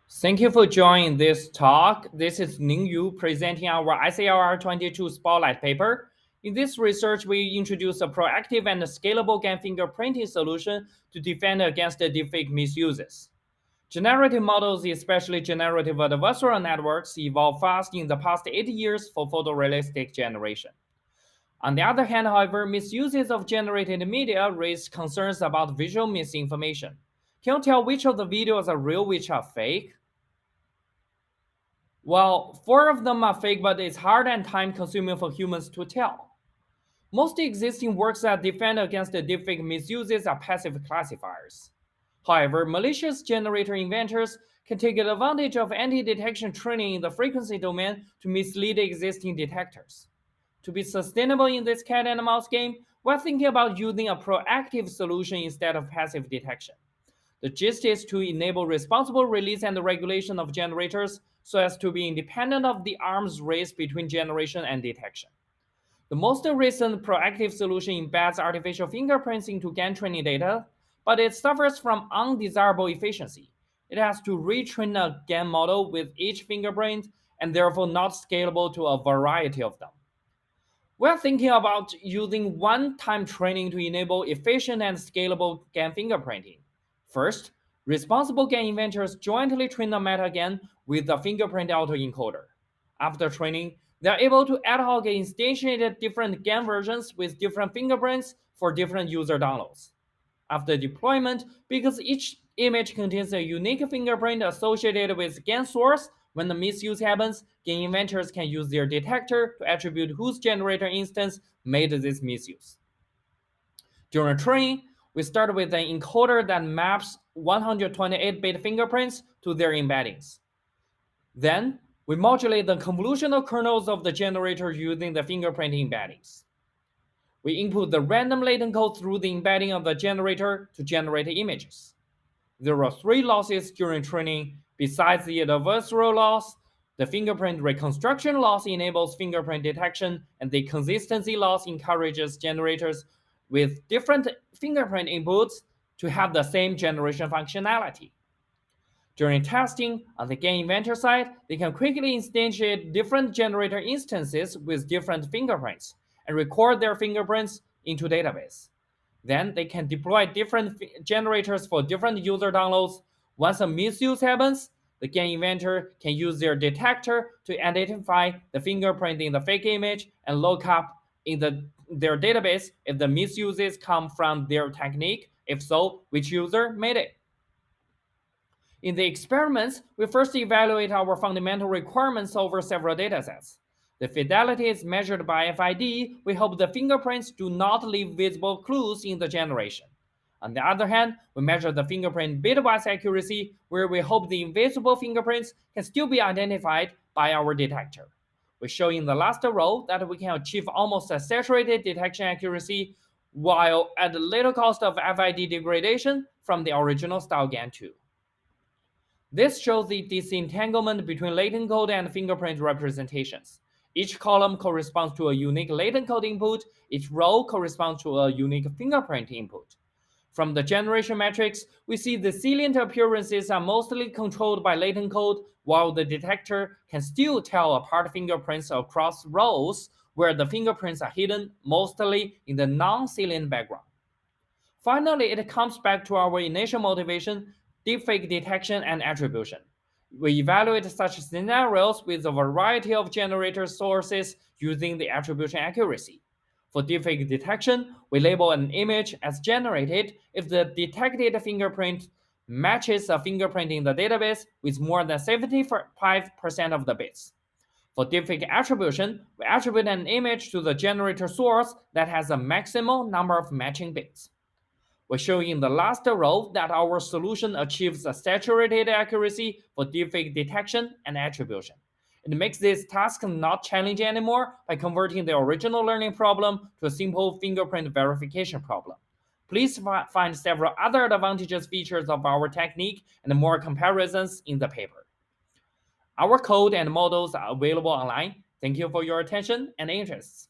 Thank you for joining this talk. This is Ning presenting our ICLR 22 Spotlight paper. In this research, we introduce a proactive and scalable GAN fingerprinting solution to defend against the deepfake misuses. Generative models, especially generative adversarial networks, evolved fast in the past 8 years for photorealistic generation. On the other hand, however, misuses of generated media raise concerns about visual misinformation. Can you tell which of the videos are real, which are fake? Well, 4 of them are fake, but it's hard and time consuming for humans to tell. Most existing works that defend against the deepfake misuses are passive classifiers. However, malicious generator inventors can take advantage of anti-detection training in the frequency domain to mislead existing detectors. To be sustainable in this cat and mouse game, we're thinking about using a proactive solution instead of passive detection. The gist is to enable responsible release and regulation of generators so as to be independent of the arms race between generation and detection. The most recent proactive solution embeds artificial fingerprints into GAN training data, but it suffers from undesirable efficiency. It has to retrain a GAN model with each fingerprint and therefore not scalable to a variety of them. We're thinking about using one-time training to enable efficient and scalable GAN fingerprinting. First, responsible GAN inventors jointly train the meta-GAN with the fingerprint autoencoder. After training, they are able to ad hoc instantiate different GAN versions with different fingerprints for different user downloads. After deployment, because each image contains a unique fingerprint associated with GAN source, when the misuse happens, GAN inventors can use their detector to attribute whose generator instance made this misuse. During training, we start with an encoder that maps 128-bit fingerprints to their embeddings. Then, we modulate the convolutional kernels of the generator using the fingerprinting embeddings. We input the random latent code through the embedding of the generator to generate images. There are 3 losses during training. Besides the adversarial loss, the fingerprint reconstruction loss enables fingerprint detection, and the consistency loss encourages generators with different fingerprint inputs to have the same generation functionality. During testing, on the GAN inventor side, they can quickly instantiate different generator instances with different fingerprints and record their fingerprints into database. Then they can deploy different generators for different user downloads. Once a misuse happens, the GAN inventor can use their detector to identify the fingerprint in the fake image and look up in their database if the misuses come from their technique. If so, which user made it. In the experiments, we first evaluate our fundamental requirements over several datasets. The fidelity is measured by FID. We hope the fingerprints do not leave visible clues in the generation. On the other hand, we measure the fingerprint bitwise accuracy, where we hope the invisible fingerprints can still be identified by our detector. We show in the last row that we can achieve almost a saturated detection accuracy while at little cost of FID degradation from the original style GAN2. This shows the disentanglement between latent code and fingerprint representations. Each column corresponds to a unique latent code input. Each row corresponds to a unique fingerprint input. From the generation matrix, we see the salient appearances are mostly controlled by latent code, while the detector can still tell apart fingerprints across rows where the fingerprints are hidden mostly in the non-salient background. Finally, it comes back to our initial motivation: deepfake detection and attribution. We evaluate such scenarios with a variety of generator sources using the attribution accuracy. For deepfake detection, we label an image as generated if the detected fingerprint matches a fingerprint in the database with more than 75% of the bits. For deepfake attribution, we attribute an image to the generator source that has a maximal number of matching bits. We show in the last row that our solution achieves a saturated accuracy for deepfake detection and attribution. It makes this task not challenging anymore by converting the original learning problem to a simple fingerprint verification problem. Please find several other advantageous features of our technique and more comparisons in the paper. Our code and models are available online. Thank you for your attention and interest.